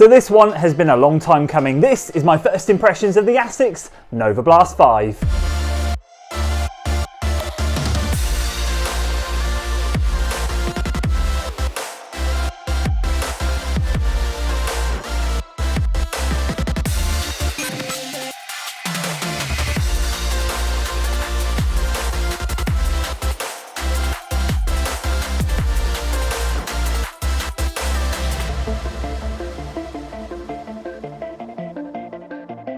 So this one has been a long time coming. This is my first impressions of the Asics NOVABLAST 5.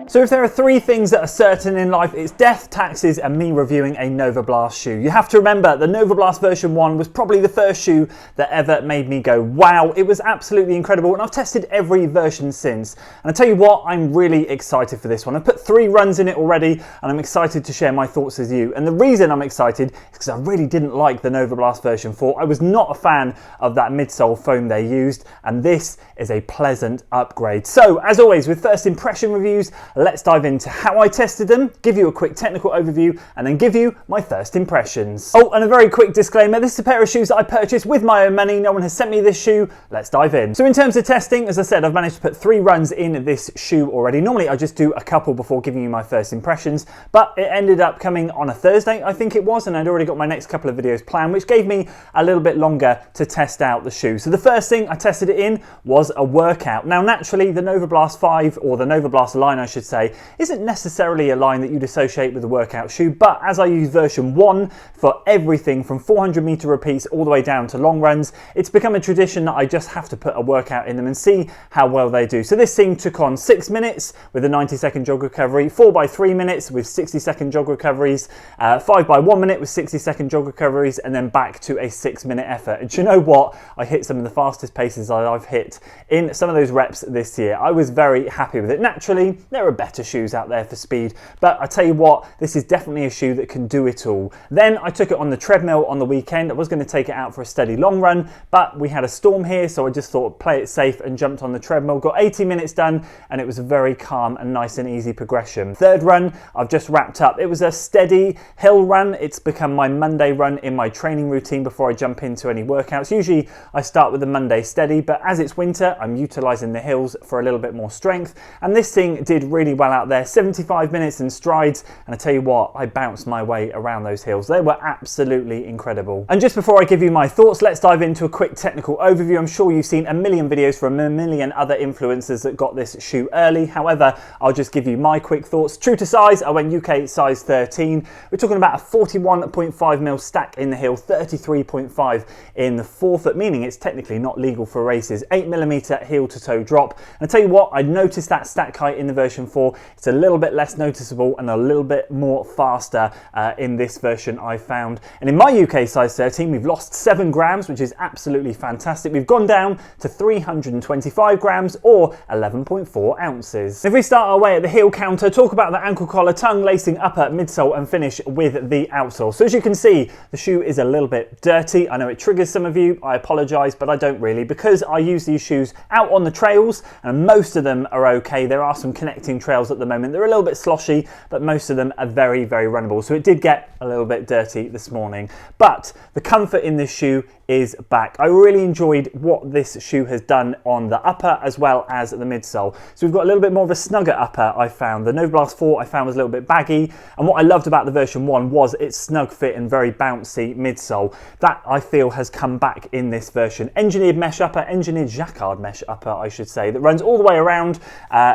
So if there are three things that are certain in life, it's death, taxes, and me reviewing a NOVABLAST shoe. You have to remember, the NOVABLAST version 1 was probably the first shoe that ever made me go, wow, it was absolutely incredible. And I've tested every version since. And I tell you what, I'm really excited for this one. I've put 3 runs in it already, and I'm excited to share my thoughts with you. And the reason I'm excited is because I really didn't like the NOVABLAST version 4. I was not a fan of that midsole foam they used, and this is a pleasant upgrade. So as always, with first impression reviews, let's dive into how I tested them, give you a quick technical overview, and then give you my first impressions. Oh, and a very quick disclaimer, this is a pair of shoes that I purchased with my own money. No one has sent me this shoe. Let's dive in. So in terms of testing, as I said, I've managed to put 3 runs in this shoe already. Normally I just do a couple before giving you my first impressions, but it ended up coming on a Thursday, I think it was, and I'd already got my next couple of videos planned, which gave me a little bit longer to test out the shoe. So the first thing I tested it in was a workout. Now naturally, the NOVABLAST 5, or the NOVABLAST line I should say, isn't necessarily a line that you'd associate with a workout shoe, but as I use version 1 for everything from 400 meter repeats all the way down to long runs, it's become a tradition that I just have to put a workout in them and see how well they do. So this thing took on 6 minutes with a 90-second jog recovery, 4 by 3 minutes with 60-second jog recoveries, 5 by 1 minute with 60-second jog recoveries, and then back to a 6-minute effort. And do you know what? I hit some of the fastest paces I've hit in some of those reps this year. I was very happy with it. Naturally, there are better shoes out there for speed, but I tell you what, this is definitely a shoe that can do it all. Then I took it on the treadmill on the weekend. I was going to take it out for a steady long run, but we had a storm here, so I just thought play it safe and jumped on the treadmill. Got 80 minutes done, and it was a very calm and nice and easy progression. Third run I've just wrapped up. It was a steady hill run. It's become my Monday run in my training routine before I jump into any workouts. Usually I start with the Monday steady, but as it's winter, I'm utilizing the hills for a little bit more strength, and this thing did really well out there. 75 minutes in strides, and I tell you what, I bounced my way around those hills. They were absolutely incredible. And just before I give you my thoughts, let's dive into a quick technical overview. I'm sure you've seen a million videos from a million other influencers that got this shoe early. However, I'll just give you my quick thoughts. True to size, I went UK size 13. We're talking about a 41.5mm stack in the heel, 33.5 in the forefoot, meaning it's technically not legal for races. 8mm heel to toe drop. And I tell you what, I noticed that stack height in the version 4. It's a little bit less noticeable and a little bit more faster in this version I found. And in my UK size 13, we've lost 7 grams, which is absolutely fantastic. We've gone down to 325 grams or 11.4 ounces. If we start our way at the heel counter, talk about the ankle collar, tongue, lacing, upper, midsole, and finish with the outsole. So as you can see, the shoe is a little bit dirty. I know it triggers some of you. I apologize, but I don't really, because I use these shoes out on the trails, and most of them are okay. There are some connecting trails at the moment. They're a little bit sloshy, but most of them are very, very runnable. So it did get a little bit dirty this morning, but the comfort in this shoe is back. I really enjoyed what this shoe has done on the upper as well as the midsole. So we've got a little bit more of a snugger upper, I found. The NOVABLAST 4 I found was a little bit baggy, and what I loved about the version 1 was its snug fit and very bouncy midsole. That I feel has come back in this version. Engineered mesh upper, engineered jacquard mesh upper I should say, that runs all the way around.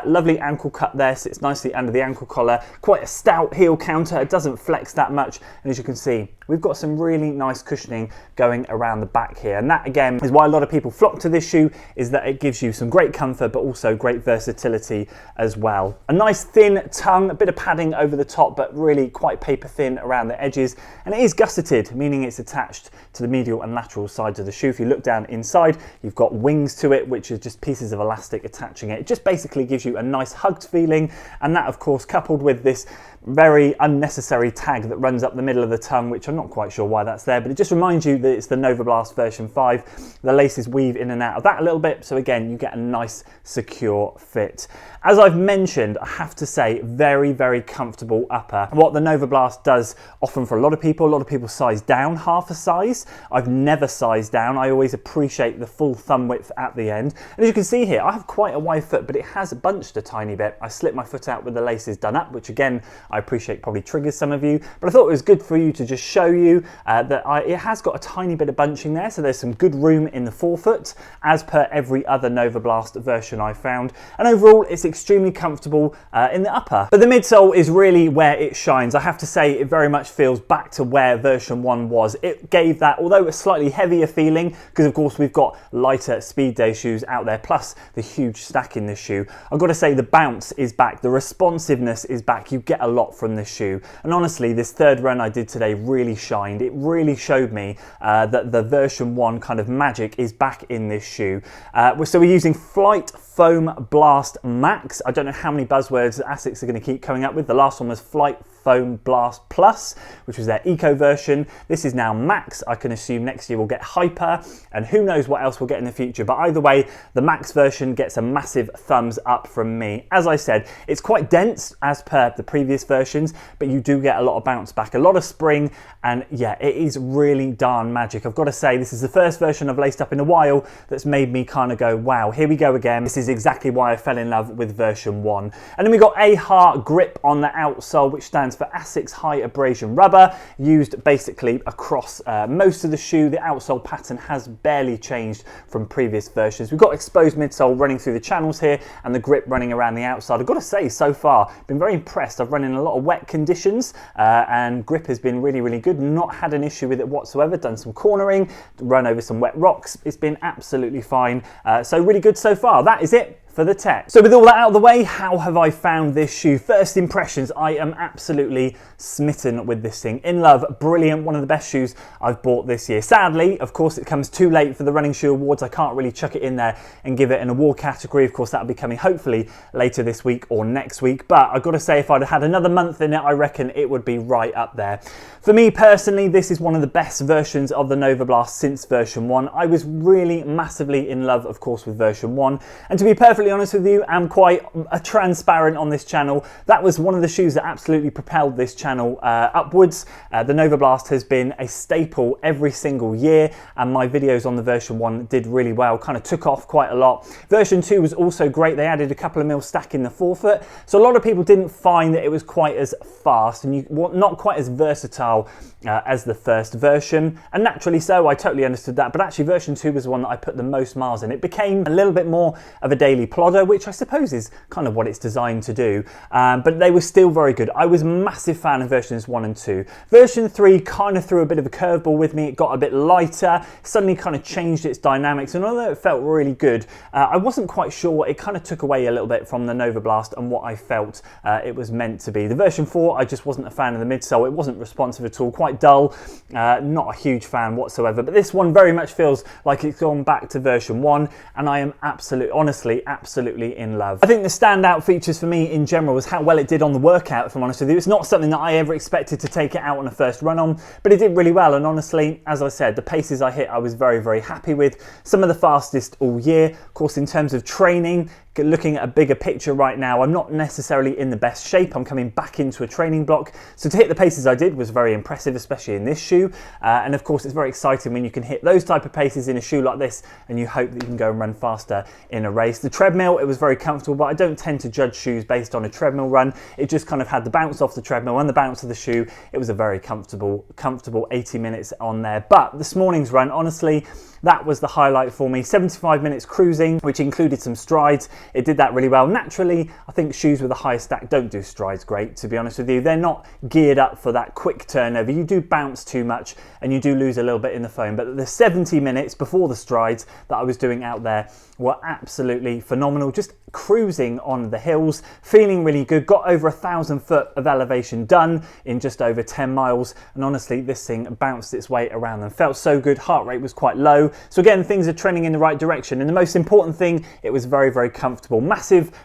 Lovely ankle cut there, sits nicely under the ankle collar. Quite a stout heel counter, it doesn't flex that much, and as you can see, we've got some really nice cushioning going around the back here, and that again is why a lot of people flock to this shoe, is that it gives you some great comfort but also great versatility as well. A nice thin tongue, a bit of padding over the top, but really quite paper thin around the edges, and it is gusseted, meaning it's attached to the medial and lateral sides of the shoe. If you look down inside, you've got wings to it, which is just pieces of elastic attaching it. It just basically gives you a nice hugged feeling, and that of course coupled with this very unnecessary tag that runs up the middle of the tongue, which I'm not quite sure why that's there, but it just reminds you that it's the NOVABLAST NOVABLAST version 5. The laces weave in and out of that a little bit, so again, you get a nice secure fit. As I've mentioned, I have to say, very, very comfortable upper. What the NOVABLAST does often for a lot of people size down half a size. I've never sized down. I always appreciate the full thumb width at the end. And as you can see here, I have quite a wide foot, but it has bunched a tiny bit. I slipped my foot out with the laces done up, which again, I appreciate probably triggers some of you, but I thought it was good for you to just show you that it has got a tiny bit of bunching there, so there's some good room in the forefoot, as per every other NOVABLAST version I found. And overall, it's extremely comfortable in the upper. But the midsole is really where it shines. I have to say, it very much feels back to where version 1 was. It gave that, although a slightly heavier feeling, because of course we've got lighter speed day shoes out there, plus the huge stack in this shoe. I've got to say, the bounce is back, the responsiveness is back. You get a lot from this shoe. And honestly, this third run I did today really shined. It really showed me that the version 1 kind of magic is back in this shoe. So we're using Flight Foam Blast Max. I don't know how many buzzwords Asics are going to keep coming up with. The last one was Flight Foam Blast Plus, which was their eco version. This is now Max. I can assume next year we'll get Hyper, and who knows what else we'll get in the future. But either way, the Max version gets a massive thumbs up from me. As I said, it's quite dense as per the previous versions, but you do get a lot of bounce back, a lot of spring, and yeah, it is really darn magic. I've got to say, this is the first version I've laced up in a while that's made me kind of go, wow, here we go again. This is exactly why I fell in love with version 1. And then we got AHA grip on the outsole, which stands for Asics High Abrasion Rubber, used basically across most of the shoe. The outsole pattern has barely changed from previous versions. We've got exposed midsole running through the channels here, and the grip running around the outside. I've got to say, so far, been very impressed. I've run in a lot of wet conditions, and grip has been really, really good. Not had an issue with it whatsoever. Done some cornering, run over some wet rocks. It's been absolutely fine. So really good so far. That is it for the tech. So with all that out of the way, how have I found this shoe? First impressions, I am absolutely smitten with this thing. In love, brilliant, one of the best shoes I've bought this year. Sadly, of course, it comes too late for the Running Shoe Awards. I can't really chuck it in there and give it an award category. Of course, that'll be coming hopefully later this week or next week. But I've got to say, if I'd had another month in it, I reckon it would be right up there. For me personally, this is one of the best versions of the NOVABLAST since version 1. I was really massively in love, of course, with version 1. And to be perfectly honest with you, I'm quite transparent on this channel. That was one of the shoes that absolutely propelled this channel upwards. The NOVABLAST has been a staple every single year, and my videos on the version 1 did really well, kind of took off quite a lot. Version 2 was also great. They added a couple of mil stack in the forefoot, so a lot of people didn't find that it was quite as fast and not quite as versatile as the first version, and naturally so, I totally understood that. But actually version 2 was the one that I put the most miles in. It became a little bit more of a daily plodder, which I suppose is kind of what it's designed to do, but they were still very good. I was a massive fan of versions 1 and 2. Version 3 kind of threw a bit of a curveball with me. It got a bit lighter, suddenly kind of changed its dynamics, and although it felt really good, I wasn't quite sure. It kind of took away a little bit from the NOVABLAST and what I felt it was meant to be. The version 4, I just wasn't a fan of the midsole. It wasn't responsive at all, quite dull, not a huge fan whatsoever. But this one very much feels like it's gone back to version 1, and I am honestly absolutely in love. I think the standout features for me in general was how well it did on the workout, if I'm honest with you. It's not something that I ever expected to take it out on a first run on, but it did really well. And honestly, as I said, the paces I hit, I was very, very happy with. Some of the fastest all year. Of course, in terms of training, looking at a bigger picture right now, I'm not necessarily in the best shape. I'm coming back into a training block. So to hit the paces I did was very impressive, especially in this shoe. And of course, it's very exciting when you can hit those type of paces in a shoe like this, and you hope that you can go and run faster in a race. The treadmill, it was very comfortable, but I don't tend to judge shoes based on a treadmill run. It just kind of had the bounce off the treadmill and the bounce of the shoe. It was a very comfortable 80 minutes on there. But this morning's run, honestly, that was the highlight for me. 75 minutes cruising, which included some strides. It did that really well. Naturally, I think shoes with a higher stack don't do strides great, to be honest with you. They're not geared up for that quick turnover. You do bounce too much and you do lose a little bit in the foam. But the 70 minutes before the strides that I was doing out there were absolutely phenomenal. Just cruising on the hills, feeling really good. Got over 1,000 foot of elevation done in just over 10 miles. And honestly, this thing bounced its way around them. Felt so good. Heart rate was quite low. So again, things are trending in the right direction. And the most important thing, it was very, very comfortable comfortable.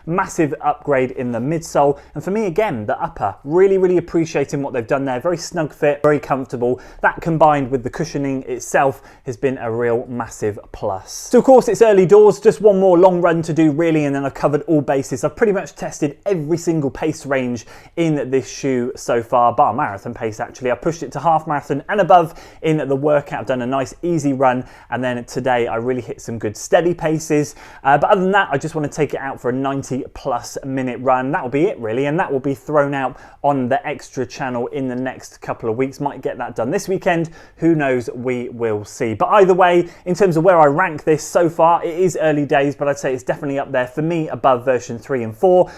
Massive upgrade in the midsole, and for me again, the upper, really appreciating what they've done there. Very snug fit, very comfortable. That combined with the cushioning itself has been a real massive plus. So of course it's early doors, just one more long run to do really, and then I've covered all bases. I've pretty much tested every single pace range in this shoe so far, bar marathon pace actually. I pushed it to half marathon and above in the workout. I've done a nice easy run, and then today I really hit some good steady paces. But other than that, I just want to take it out for a 90+ minute run. That will be it really, and that will be thrown out on the extra channel in the next couple of weeks. Might get that done this weekend, who knows, we will see. But either way, in terms of where I rank this so far, it is early days, but I'd say it's definitely up there for me above version 3 and 4.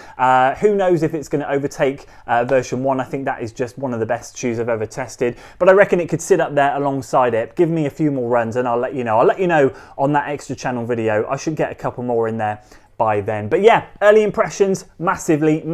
Who knows if it's going to overtake version 1. I think that is just one of the best shoes I've ever tested, but I reckon it could sit up there alongside it. Give me a few more runs and I'll let you know. I'll let you know on that extra channel video. I should get a couple more in there by then. But yeah, early impressions, massively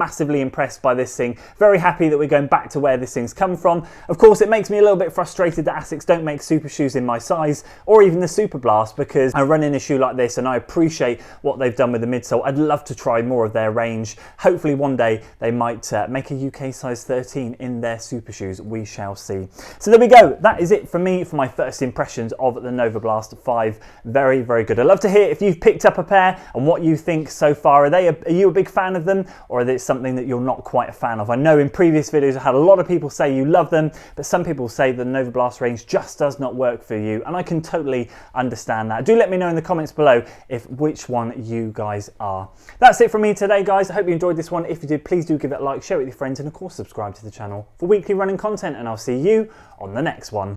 impressed by this thing. Very happy that we're going back to where this thing's come from. Of course, it makes me a little bit frustrated that Asics don't make super shoes in my size, or even the NOVABLAST, because I run in a shoe like this and I appreciate what they've done with the midsole. I'd love to try more of their range. Hopefully one day they might make a UK size 13 in their super shoes. We shall see. So there we go. That is it for me for my first impressions of the NOVABLAST 5. Very good. I'd love to hear if you've picked up a pair and what you think so far. Are you a big fan of them, or are they something that you're not quite a fan of? I know in previous videos I had a lot of people say you love them, but some people say the NOVABLAST range just does not work for you, and I can totally understand that. Do let me know in the comments below which one you guys are. That's it from me today, guys. I hope you enjoyed this one. If you did, please do give it a like, share it with your friends, and of course subscribe to the channel for weekly running content, and I'll see you on the next one.